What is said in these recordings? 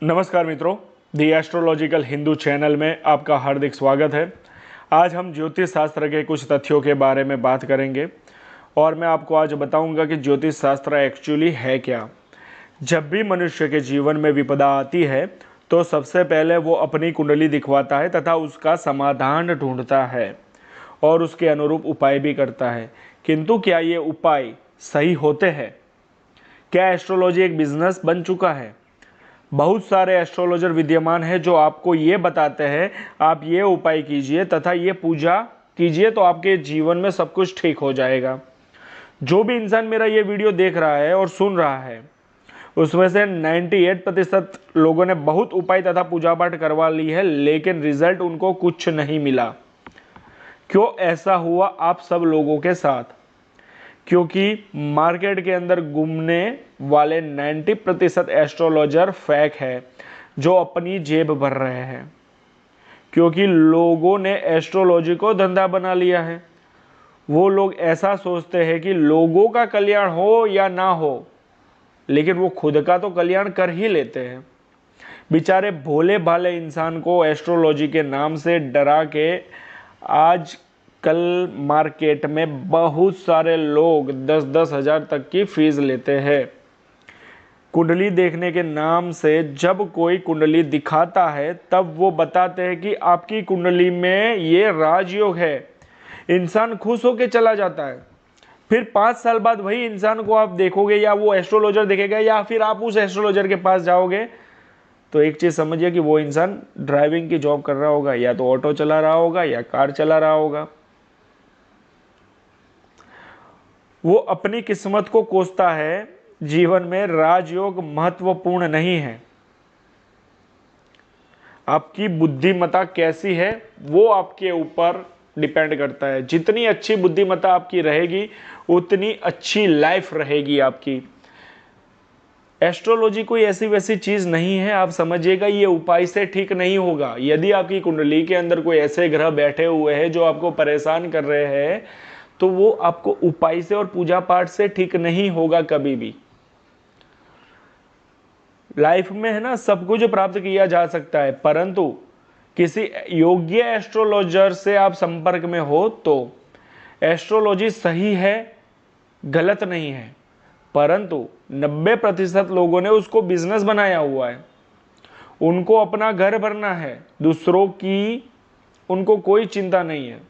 नमस्कार मित्रों, दी astrological Hindu channel में आपका हार्दिक स्वागत है। आज हम ज्योतिष शास्त्र के कुछ तथ्यों के बारे में बात करेंगे और मैं आपको आज बताऊंगा कि ज्योतिष शास्त्र एक्चुअली है क्या। जब भी मनुष्य के जीवन में विपदा आती है तो सबसे पहले वो अपनी कुंडली दिखवाता है तथा उसका समाधान ढूंढता है और उसके अनुरूप उपाय भी करता है। किंतु क्या ये उपाय सही होते हैं? क्या एस्ट्रोलॉजी एक बिजनेस बन चुका है? बहुत सारे एस्ट्रोलॉजर विद्यमान हैं जो आपको ये बताते हैं आप ये उपाय कीजिए तथा ये पूजा कीजिए तो आपके जीवन में सब कुछ ठीक हो जाएगा। जो भी इंसान मेरा ये वीडियो देख रहा है और सुन रहा है उसमें से 98% लोगों ने बहुत उपाय तथा पूजा पाठ करवा ली है, लेकिन रिजल्ट उनको कुछ नहीं मिला। क्यों ऐसा हुआ आप सब लोगों के साथ? क्योंकि मार्केट के अंदर घूमने वाले 90% एस्ट्रोलॉजर फेक है जो अपनी जेब भर रहे हैं। क्योंकि लोगों ने एस्ट्रोलॉजी को धंधा बना लिया है। वो लोग ऐसा सोचते हैं कि लोगों का कल्याण हो या ना हो, लेकिन वो खुद का तो कल्याण कर ही लेते हैं। बेचारे भोले भाले इंसान को एस्ट्रोलॉजी के नाम से डरा के आज कल मार्केट में बहुत सारे लोग 10-10 हज़ार तक की फीस लेते हैं। कुंडली देखने के नाम से जब कोई कुंडली दिखाता है तब वो बताते हैं कि आपकी कुंडली में ये राजयोग है। इंसान खुश होकर चला जाता है। फिर 5 साल बाद वही इंसान को आप देखोगे या वो एस्ट्रोलॉजर देखेगा या फिर आप उस एस्ट्रोलॉजर के पास जाओगे तो एक चीज़ समझिए कि वो इंसान ड्राइविंग की जॉब कर रहा होगा, या तो ऑटो चला रहा होगा या कार चला रहा होगा। वो अपनी किस्मत को कोसता है। जीवन में राजयोग महत्वपूर्ण नहीं है। आपकी बुद्धिमत्ता कैसी है वो आपके ऊपर डिपेंड करता है। जितनी अच्छी बुद्धिमत्ता आपकी रहेगी उतनी अच्छी लाइफ रहेगी आपकी। एस्ट्रोलॉजी कोई ऐसी वैसी चीज नहीं है, आप समझिएगा। ये उपाय से ठीक नहीं होगा। यदि आपकी कुंडली के अंदर कोई ऐसे ग्रह बैठे हुए हैं जो आपको परेशान कर रहे हैं तो वो आपको उपाय से और पूजा पाठ से ठीक नहीं होगा कभी भी। लाइफ में है ना, सब कुछ प्राप्त किया जा सकता है, परंतु किसी योग्य एस्ट्रोलॉजर से आप संपर्क में हो तो एस्ट्रोलॉजी सही है, गलत नहीं है, परंतु 90% लोगों ने उसको बिजनेस बनाया हुआ है। उनको अपना घर भरना है, दूसरों की उनको कोई चिंता नहीं है।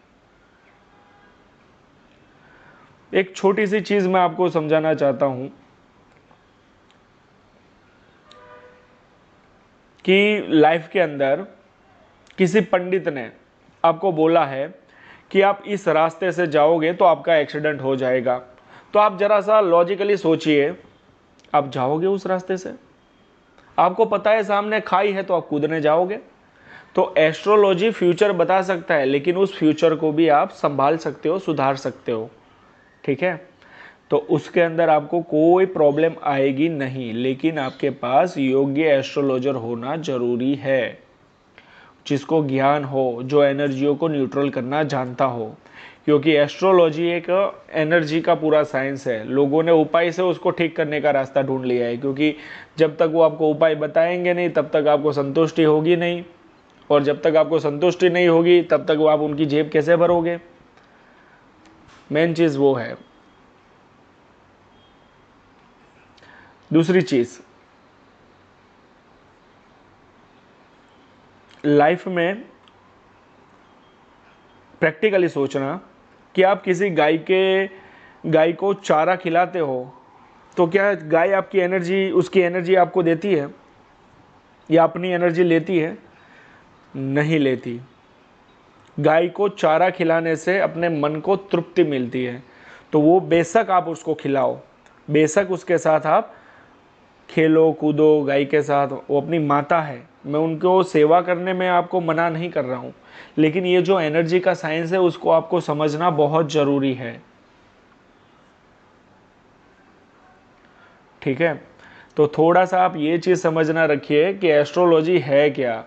एक छोटी सी चीज मैं आपको समझाना चाहता हूं कि लाइफ के अंदर किसी पंडित ने आपको बोला है कि आप इस रास्ते से जाओगे तो आपका एक्सीडेंट हो जाएगा, तो आप जरा सा लॉजिकली सोचिए, आप जाओगे उस रास्ते से? आपको पता है सामने खाई है तो आप कूदने जाओगे? तो एस्ट्रोलॉजी फ्यूचर बता सकता है, लेकिन उस फ्यूचर को भी आप संभाल सकते हो, सुधार सकते हो। ठीक है, तो उसके अंदर आपको कोई प्रॉब्लम आएगी नहीं, लेकिन आपके पास योग्य एस्ट्रोलॉजर होना जरूरी है, जिसको ज्ञान हो, जो एनर्जियों को न्यूट्रल करना जानता हो। क्योंकि एस्ट्रोलॉजी एक एनर्जी का पूरा साइंस है। लोगों ने उपाय से उसको ठीक करने का रास्ता ढूंढ लिया है, क्योंकि जब तक वो आपको उपाय बताएंगे नहीं तब तक आपको संतुष्टि होगी नहीं, और जब तक आपको संतुष्टि नहीं होगी तब तक वो आप उनकी जेब कैसे भरोगे? मेन चीज वो है। दूसरी चीज, लाइफ में प्रैक्टिकली सोचना कि आप किसी गाय को चारा खिलाते हो तो क्या गाय आपकी एनर्जी, उसकी एनर्जी आपको देती है या अपनी एनर्जी लेती है? नहीं लेती। गाय को चारा खिलाने से अपने मन को तृप्ति मिलती है, तो वो बेशक आप उसको खिलाओ, बेशक उसके साथ आप खेलो कूदो गाय के साथ, वो अपनी माता है, मैं उनको सेवा करने में आपको मना नहीं कर रहा हूँ, लेकिन ये जो एनर्जी का साइंस है उसको आपको समझना बहुत जरूरी है। ठीक है, तो थोड़ा सा आप ये चीज़ समझना रखिए कि एस्ट्रोलॉजी है क्या।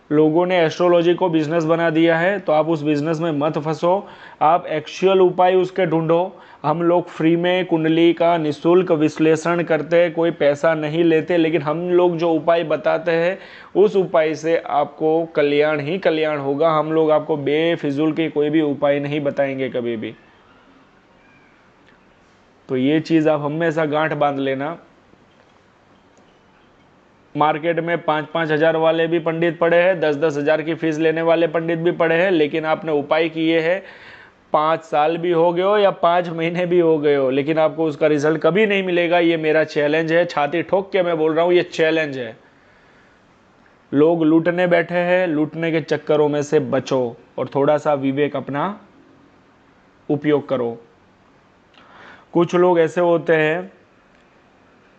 लोगों ने एस्ट्रोलॉजी को बिजनेस बना दिया है, तो आप उस बिजनेस में मत फंसो। आप एक्चुअल उपाय उसके ढूंढो। हम लोग फ्री में कुंडली का निःशुल्क विश्लेषण करते हैं, कोई पैसा नहीं लेते, लेकिन हम लोग जो उपाय बताते हैं उस उपाय से आपको कल्याण ही कल्याण होगा। हम लोग आपको बेफिजूल के कोई भी उपाय नहीं बताएंगे कभी भी। तो ये चीज़ आप हमेशा गांठ बांध लेना। मार्केट में 5-5 हज़ार वाले भी पंडित पड़े हैं, 10-10 हज़ार की फीस लेने वाले पंडित भी पड़े हैं, लेकिन आपने उपाय किए हैं, 5 साल भी हो गए हो या 5 महीने भी हो गए हो, लेकिन आपको उसका रिजल्ट कभी नहीं मिलेगा। ये मेरा चैलेंज है, छाती ठोक के मैं बोल रहा हूँ, ये चैलेंज है। लोग लूटने बैठे हैं, लूटने के चक्करों में से बचो और थोड़ा सा विवेक अपना उपयोग करो। कुछ लोग ऐसे होते हैं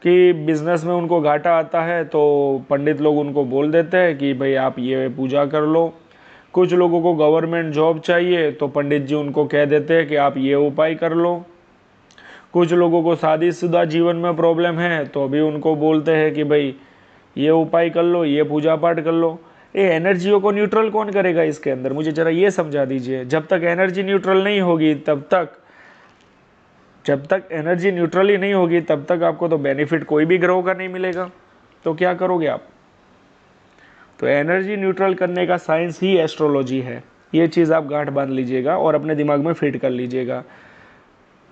कि बिजनेस में उनको घाटा आता है, तो पंडित लोग उनको बोल देते हैं कि भाई आप ये पूजा कर लो। कुछ लोगों को गवर्नमेंट जॉब चाहिए, तो पंडित जी उनको कह देते हैं कि आप ये उपाय कर लो। कुछ लोगों को शादीशुदा जीवन में प्रॉब्लम है, तो अभी उनको बोलते हैं कि भाई ये उपाय कर लो, ये पूजा पाठ कर लो। ये एनर्जियों को न्यूट्रल कौन करेगा इसके अंदर, मुझे ज़रा ये समझा दीजिए। जब तक एनर्जी न्यूट्रल नहीं होगी जब तक एनर्जी न्यूट्रल ही नहीं होगी तब तक आपको तो बेनिफिट कोई भी ग्रह का नहीं मिलेगा। तो क्या करोगे आप? तो एनर्जी न्यूट्रल करने का साइंस ही एस्ट्रोलॉजी है। ये चीज़ आप गांठ बांध लीजिएगा और अपने दिमाग में फिट कर लीजिएगा।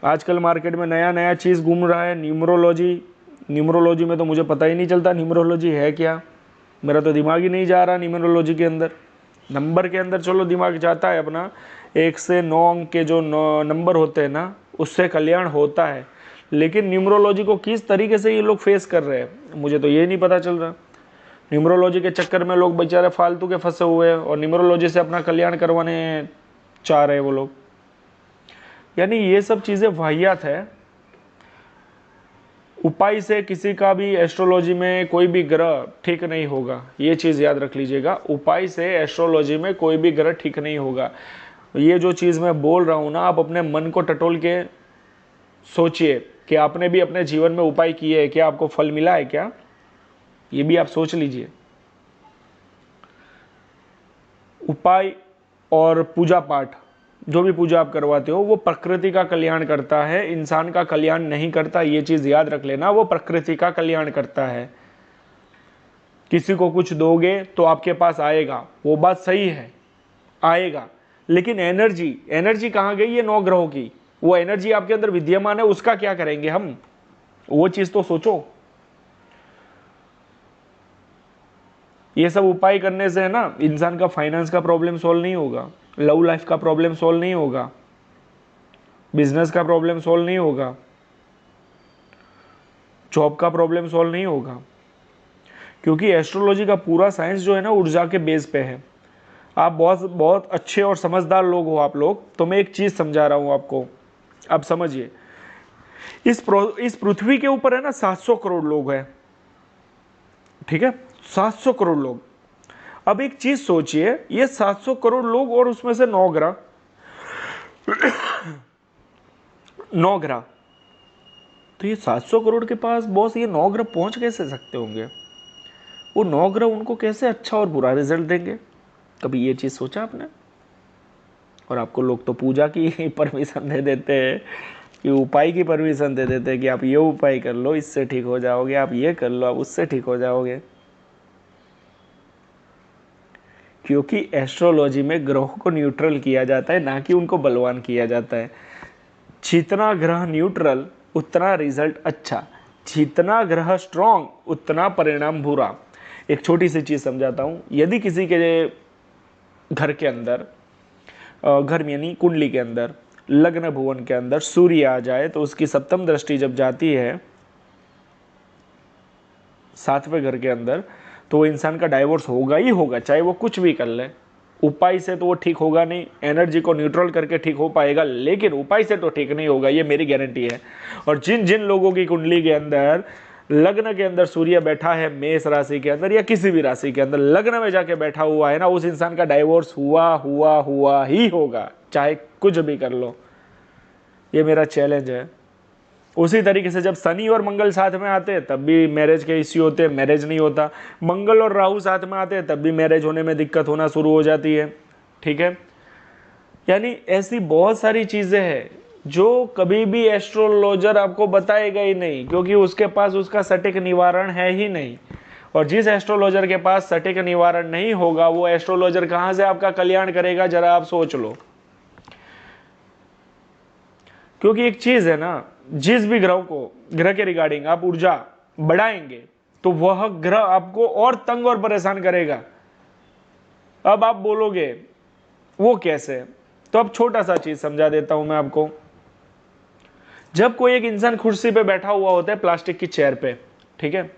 आजकल मार्केट में नया नया चीज़ घूम रहा है, न्यूमरोलॉजी। न्यूमरोलॉजी में तो मुझे पता ही नहीं चलता न्यूमरोलॉजी है क्या। मेरा तो दिमाग ही नहीं जा रहा न्यूमरोलॉजी के अंदर। नंबर के अंदर चलो दिमाग जाता है अपना, 1 से 9 अंक के जो नंबर होते हैं ना, उससे कल्याण होता है। लेकिन न्यूमरोलॉजी को किस तरीके से ये लोग फेस कर रहे हैं मुझे तो ये नहीं पता चल रहा। न्यूमरोलॉजी के चक्कर में लोग बेचारे फालतू के फंसे हुए हैं और न्यूमरोलॉजी से अपना कल्याण करवाने चाह रहे हैं वो लोग। यानी ये सब चीज़ें वाहियात है। उपाय से किसी का भी एस्ट्रोलॉजी में कोई भी ग्रह ठीक नहीं होगा, ये चीज़ याद रख लीजिएगा। उपाय से एस्ट्रोलॉजी में कोई भी ग्रह ठीक नहीं होगा। ये जो चीज़ मैं बोल रहा हूँ ना, आप अपने मन को टटोल के सोचिए कि आपने भी अपने जीवन में उपाय किए हैं क्या, आपको फल मिला है क्या, ये भी आप सोच लीजिए। उपाय और पूजा पाठ, जो भी पूजा आप करवाते हो, वो प्रकृति का कल्याण करता है, इंसान का कल्याण नहीं करता। ये चीज़ याद रख लेना, वो प्रकृति का कल्याण करता है। किसी को कुछ दोगे तो आपके पास आएगा, वो बात सही है, आएगा। लेकिन एनर्जी कहाँ गई? ये 9 ग्रहों की वो एनर्जी आपके अंदर विद्यमान है, उसका क्या करेंगे हम? वो चीज़ तो सोचो। ये सब उपाय करने से है ना, इंसान का फाइनेंस का प्रॉब्लम सॉल्व नहीं होगा, लव लाइफ का प्रॉब्लम सॉल्व नहीं होगा, बिजनेस का प्रॉब्लम सॉल्व नहीं होगा, जॉब का प्रॉब्लम सॉल्व नहीं होगा। क्योंकि एस्ट्रोलॉजी का पूरा साइंस जो है ना, ऊर्जा के बेस पे है। आप बहुत बहुत अच्छे और समझदार लोग हो आप लोग, तो मैं एक चीज़ समझा रहा हूँ आपको, आप समझिए। इस पृथ्वी के ऊपर है ना 700 करोड़ लोग हैं, ठीक है, 700 करोड़ लोग। अब एक चीज सोचिए, ये 700 करोड़ लोग और उसमें से 9 ग्रह 9 ग्रह, तो ये 700 करोड़ के पास बॉस ये 9 ग्रह पहुंच कैसे सकते होंगे? वो 9 ग्रह उनको कैसे अच्छा और बुरा रिजल्ट देंगे? कभी ये चीज सोचा आपने? और आपको लोग तो पूजा की परमिशन दे देते हैं, कि उपाय की परमिशन दे देते हैं कि आप ये उपाय कर लो, इससे ठीक हो जाओगे, आप ये कर लो, आप उससे ठीक हो जाओगे। क्योंकि एस्ट्रोलॉजी में ग्रहों को न्यूट्रल किया जाता है, ना कि उनको बलवान किया जाता है। जितना ग्रह न्यूट्रल उतना रिजल्ट अच्छा, जितना ग्रह स्ट्रॉन्ग उतना परिणाम बुरा। एक छोटी सी चीज़ समझाता हूँ। यदि किसी के घर के अंदर, घर में यानी कुंडली के अंदर, लग्न भुवन के अंदर सूर्य आ जाए, तो उसकी सप्तम दृष्टि जब जाती है 7वें घर के अंदर, तो वो इंसान का डाइवोर्स होगा ही होगा, चाहे वो कुछ भी कर ले। उपाय से तो वो ठीक होगा नहीं, एनर्जी को न्यूट्रल करके ठीक हो पाएगा, लेकिन उपाय से तो ठीक नहीं होगा, ये मेरी गारंटी है। और जिन जिन लोगों की कुंडली के अंदर लग्न के अंदर सूर्य बैठा है, मेष राशि के अंदर या किसी भी राशि के अंदर लग्न में जाके बैठा हुआ है ना, उस इंसान का डाइवोर्स हुआ ही होगा, चाहे कुछ भी कर लो। ये मेरा चैलेंज है। उसी तरीके से जब शनि और मंगल साथ में आते हैं तब भी मैरिज के इश्यू होते हैं, मैरिज नहीं होता। मंगल और राहु साथ में आते हैं तब भी मैरिज होने में दिक्कत होना शुरू हो जाती है। ठीक है, यानी ऐसी बहुत सारी चीज़ें हैं जो कभी भी एस्ट्रोलॉजर आपको बताएगा ही नहीं, क्योंकि उसके पास उसका सटीक निवारण है ही नहीं। और जिस एस्ट्रोलॉजर के पास सटीक निवारण नहीं होगा वो एस्ट्रोलॉजर कहाँ से आपका कल्याण करेगा, जरा आप सोच लो। क्योंकि एक चीज है ना, जिस भी ग्रह के रिगार्डिंग आप ऊर्जा बढ़ाएंगे तो वह ग्रह आपको और तंग और परेशान करेगा। अब आप बोलोगे वो कैसे, तो अब छोटा सा चीज समझा देता हूं मैं आपको। जब कोई एक इंसान कुर्सी पे बैठा हुआ होता है प्लास्टिक की चेयर पे, ठीक है,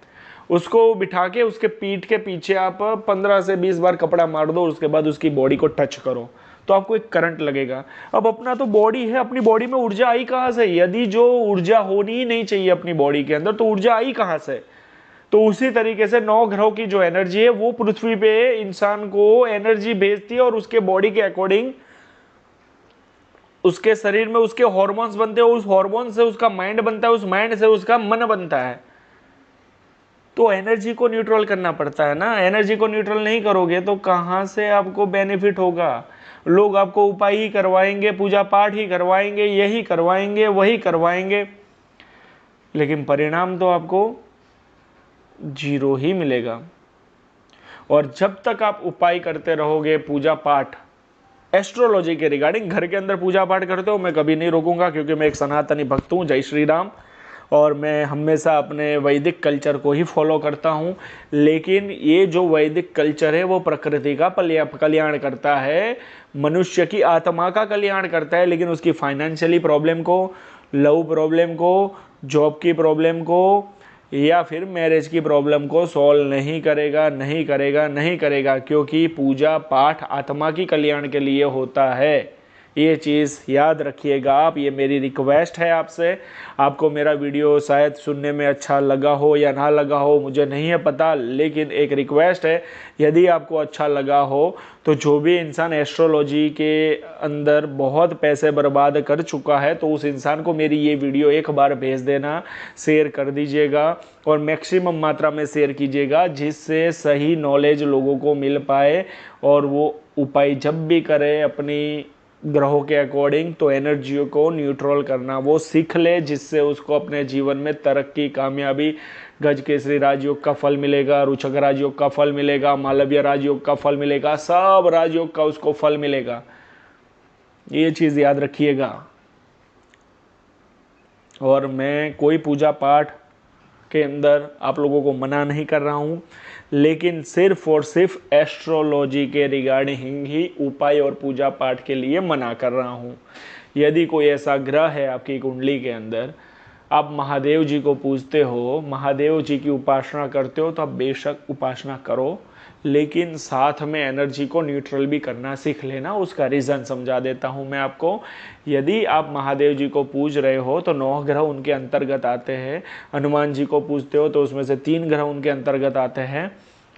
उसको बिठा के उसके पीठ के पीछे आप 15 से 20 बार कपड़ा मार दो, उसके बाद उसकी बॉडी को टच करो तो आपको एक करंट लगेगा। अब अपना तो बॉडी है, अपनी बॉडी में ऊर्जा आई कहां से? यदि जो ऊर्जा होनी ही नहीं चाहिए अपनी बॉडी के अंदर तो ऊर्जा आई कहां से? तो उसी तरीके से 9 ग्रहों की जो एनर्जी है वो पृथ्वी पे इंसान को एनर्जी भेजती है और उसके बॉडी के अकॉर्डिंग उसके शरीर में उसके हॉर्मोन्स बनते हैं, उस हॉर्मोन से उसका माइंड बनता है, उस माइंड से उसका मन बनता है। तो एनर्जी को न्यूट्रल करना पड़ता है ना। एनर्जी को न्यूट्रल नहीं करोगे तो कहां से आपको बेनिफिट होगा? लोग आपको उपाय ही करवाएंगे, पूजा पाठ ही करवाएंगे, यही करवाएंगे, वही करवाएंगे, लेकिन परिणाम तो आपको जीरो ही मिलेगा। और जब तक आप उपाय करते रहोगे, पूजा पाठ एस्ट्रोलॉजी के रिगार्डिंग घर के अंदर पूजा पाठ करते हो, मैं कभी नहीं रोकूंगा, क्योंकि मैं एक सनातनी भक्त हूँ, जय श्री राम, और मैं हमेशा अपने वैदिक कल्चर को ही फॉलो करता हूँ। लेकिन ये जो वैदिक कल्चर है वो प्रकृति का कल्याण करता है, मनुष्य की आत्मा का कल्याण करता है, लेकिन उसकी फाइनेंशियली प्रॉब्लम को, लव प्रॉब्लम को, जॉब की प्रॉब्लम को या फिर मैरिज की प्रॉब्लम को सॉल्व नहीं करेगा, नहीं करेगा, नहीं करेगा, क्योंकि पूजा पाठ आत्मा की कल्याण के लिए होता है। ये चीज़ याद रखिएगा आप, ये मेरी रिक्वेस्ट है आपसे। आपको मेरा वीडियो शायद सुनने में अच्छा लगा हो या ना लगा हो, मुझे नहीं है पता, लेकिन एक रिक्वेस्ट है, यदि आपको अच्छा लगा हो तो जो भी इंसान एस्ट्रोलॉजी के अंदर बहुत पैसे बर्बाद कर चुका है तो उस इंसान को मेरी ये वीडियो एक बार भेज देना, शेयर कर दीजिएगा और मैक्सिमम मात्रा में शेयर कीजिएगा, जिससे सही नॉलेज लोगों को मिल पाए और वो उपाय जब भी करे अपनी ग्रहों के अकॉर्डिंग तो एनर्जियों को न्यूट्रल करना वो सीख ले, जिससे उसको अपने जीवन में तरक्की, कामयाबी, गज केसरी राजयोग का फल मिलेगा, रुचक राजयोग का फल मिलेगा, मालव्य राजयोग का फल मिलेगा, सब राजयोग का उसको फल मिलेगा। ये चीज याद रखिएगा। और मैं कोई पूजा पाठ के अंदर आप लोगों को मना नहीं कर रहा हूँ, लेकिन सिर्फ और सिर्फ एस्ट्रोलॉजी के रिगार्डिंग ही उपाय और पूजा पाठ के लिए मना कर रहा हूँ। यदि कोई ऐसा ग्रह है आपकी कुंडली के अंदर, आप महादेव जी को पूजते हो, महादेव जी की उपासना करते हो, तो आप बेशक उपासना करो, लेकिन साथ में एनर्जी को न्यूट्रल भी करना सीख लेना। उसका रीज़न समझा देता हूँ मैं आपको। यदि आप महादेव जी को पूज रहे हो तो 9 ग्रह उनके अंतर्गत आते हैं। हनुमान जी को पूजते हो तो उसमें से 3 ग्रह उनके अंतर्गत आते हैं।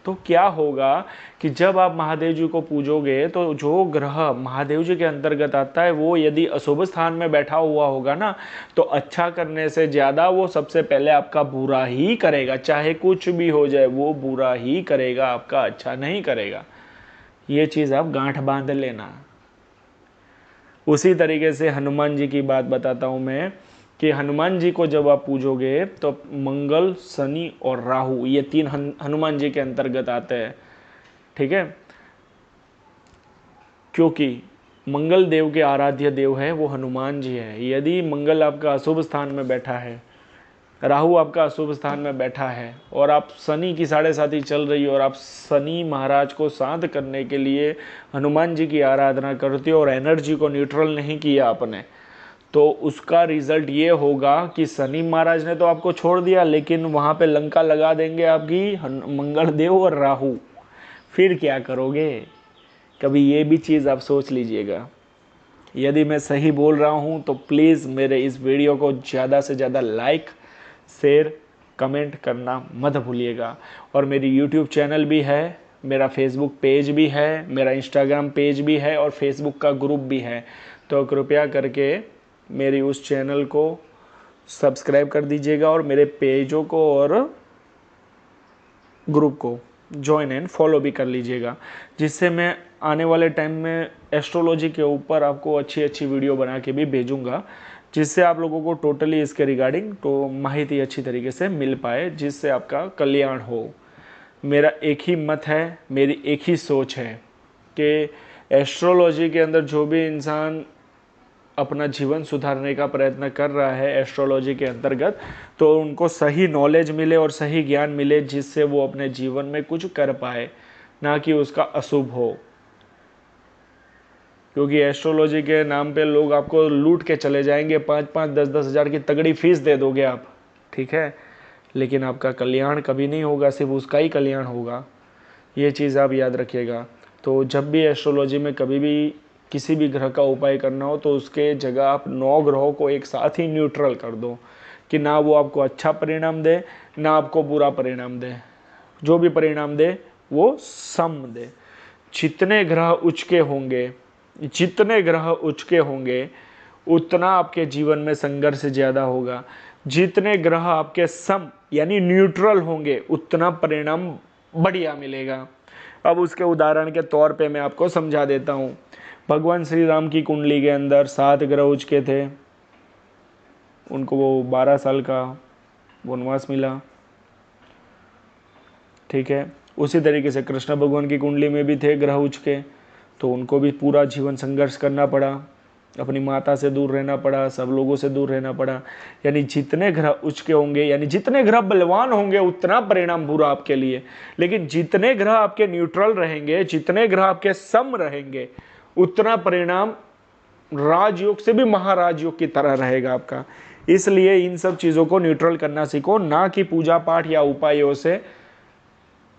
तो क्या होगा कि जब आप महादेव जी को पूजोगे तो जो ग्रह महादेव जी के अंतर्गत आता है वो यदि अशुभ स्थान में बैठा हुआ होगा ना, तो अच्छा करने से ज़्यादा वो सबसे पहले आपका बुरा ही करेगा। चाहे कुछ भी हो जाए वो बुरा ही करेगा, आपका अच्छा नहीं करेगा। ये चीज़ आप गांठ बांध लेना। उसी तरीके से हनुमान जी की बात बताता हूँ मैं कि हनुमान जी को जब आप पूजोगे तो मंगल, शनि और राहु, ये 3 हनुमान जी के अंतर्गत आते हैं। ठीक है, क्योंकि मंगल देव के आराध्य देव है वो हनुमान जी है। यदि मंगल आपका अशुभ स्थान में बैठा है, राहु आपका अशुभ स्थान में बैठा है और आप शनि की 7.5 चल रही हो और आप शनि महाराज को शांत करने के लिए हनुमान जी की आराधना करते हो और एनर्जी को न्यूट्रल नहीं किया आपने, तो उसका रिजल्ट ये होगा कि शनि महाराज ने तो आपको छोड़ दिया, लेकिन वहाँ पे लंका लगा देंगे आपकी मंगल देव और राहु। फिर क्या करोगे? कभी ये भी चीज़ आप सोच लीजिएगा। यदि मैं सही बोल रहा हूँ तो प्लीज़ मेरे इस वीडियो को ज़्यादा से ज़्यादा लाइक, शेयर, कमेंट करना मत भूलिएगा। और मेरी यूट्यूब चैनल भी है, मेरा फेसबुक पेज भी है, मेरा इंस्टाग्राम पेज भी है और फेसबुक का ग्रुप भी है। तो कृपया करके मेरी उस चैनल को सब्सक्राइब कर दीजिएगा और मेरे पेजों को और ग्रुप को ज्वाइन एंड फॉलो भी कर लीजिएगा, जिससे मैं आने वाले टाइम में एस्ट्रोलॉजी के ऊपर आपको अच्छी अच्छी वीडियो बना के भी भेजूंगा, जिससे आप लोगों को टोटली इसके रिगार्डिंग तो माहिती अच्छी तरीके से मिल पाए, जिससे आपका कल्याण हो। मेरा एक ही मत है, मेरी एक ही सोच है कि एस्ट्रोलॉजी के अंदर जो भी इंसान अपना जीवन सुधारने का प्रयत्न कर रहा है एस्ट्रोलॉजी के अंतर्गत, तो उनको सही नॉलेज मिले और सही ज्ञान मिले, जिससे वो अपने जीवन में कुछ कर पाए, ना कि उसका अशुभ हो। क्योंकि एस्ट्रोलॉजी के नाम पे लोग आपको लूट के चले जाएंगे, 5-5, 10-10 हज़ार की तगड़ी फीस दे दोगे आप, ठीक है, लेकिन आपका कल्याण कभी नहीं होगा, सिर्फ उसका ही कल्याण होगा। ये चीज़ आप याद रखिएगा। तो जब भी एस्ट्रोलॉजी में कभी भी किसी भी ग्रह का उपाय करना हो, तो उसके जगह आप 9 ग्रहों को एक साथ ही न्यूट्रल कर दो, कि ना वो आपको अच्छा परिणाम दे ना आपको बुरा परिणाम दे। जो भी परिणाम दे वो सम दे। जितने ग्रह उच के होंगे उतना आपके जीवन में संघर्ष ज़्यादा होगा। जितने ग्रह आपके सम यानी न्यूट्रल होंगे उतना परिणाम बढ़िया मिलेगा। अब उसके उदाहरण के तौर पे मैं आपको समझा देता हूँ। भगवान श्री राम की कुंडली के अंदर 7 ग्रह उच के थे, उनको वो 12 साल का वनवास मिला, ठीक है। उसी तरीके से कृष्ण भगवान की कुंडली में भी थे ग्रह उच के, तो उनको भी पूरा जीवन संघर्ष करना पड़ा, अपनी माता से दूर रहना पड़ा, सब लोगों से दूर रहना पड़ा। यानी जितने ग्रह उच के होंगे, यानी जितने ग्रह बलवान होंगे उतना परिणाम बुरा आपके लिए, लेकिन जितने ग्रह आपके न्यूट्रल रहेंगे, जितने ग्रह आपके सम रहेंगे, उतना परिणाम राजयोग से भी महाराजयोग की तरह रहेगा आपका। इसलिए इन सब चीज़ों को न्यूट्रल करना सीखो, ना कि पूजा पाठ या उपायों से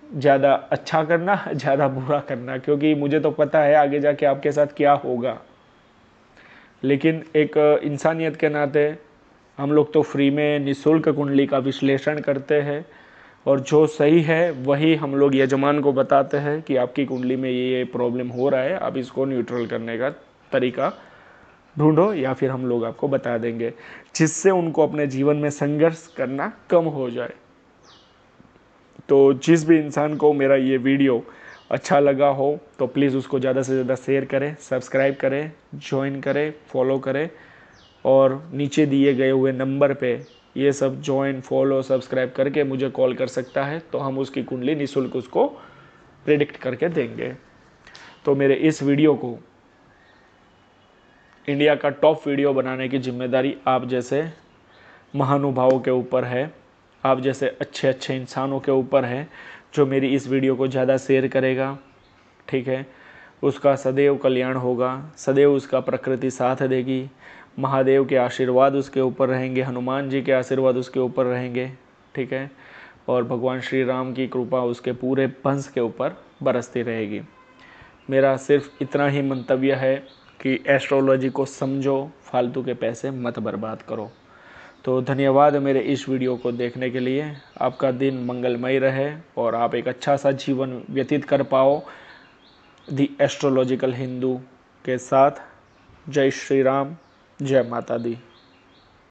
ज़्यादा अच्छा करना, ज़्यादा बुरा करना, क्योंकि मुझे तो पता है आगे जाके आपके साथ क्या होगा। लेकिन एक इंसानियत के नाते हम लोग तो फ्री में निःशुल्क कुंडली का विश्लेषण करते हैं, और जो सही है वही हम लोग यजमान को बताते हैं कि आपकी कुंडली में ये प्रॉब्लम हो रहा है, आप इसको न्यूट्रल करने का तरीका ढूंढो, या फिर हम लोग आपको बता देंगे, जिससे उनको अपने जीवन में संघर्ष करना कम हो जाए। तो जिस भी इंसान को मेरा ये वीडियो अच्छा लगा हो तो प्लीज़ उसको ज़्यादा से ज़्यादा शेयर करें, सब्सक्राइब करें, ज्वाइन करें, फॉलो करें, और नीचे दिए गए हुए नंबर पे ये सब ज्वाइन, फॉलो, सब्सक्राइब करके मुझे कॉल कर सकता है, तो हम उसकी कुंडली निःशुल्क उसको प्रेडिक्ट करके देंगे। तो मेरे इस वीडियो को इंडिया का टॉप वीडियो बनाने की जिम्मेदारी आप जैसे महानुभावों के ऊपर है, आप जैसे अच्छे अच्छे इंसानों के ऊपर है, जो मेरी इस वीडियो को ज़्यादा शेयर करेगा, ठीक है, उसका सदैव कल्याण होगा, सदैव उसका प्रकृति साथ देगी, महादेव के आशीर्वाद उसके ऊपर रहेंगे, हनुमान जी के आशीर्वाद उसके ऊपर रहेंगे, ठीक है, और भगवान श्री राम की कृपा उसके पूरे वंश के ऊपर बरसती रहेगी। मेरा सिर्फ इतना ही मंतव्य है कि एस्ट्रोलॉजी को समझो, फालतू के पैसे मत बर्बाद करो। तो धन्यवाद मेरे इस वीडियो को देखने के लिए। आपका दिन मंगलमय रहे और आप एक अच्छा सा जीवन व्यतीत कर पाओ दी एस्ट्रोलॉजिकल हिंदू के साथ। जय श्री राम, जय माता दी।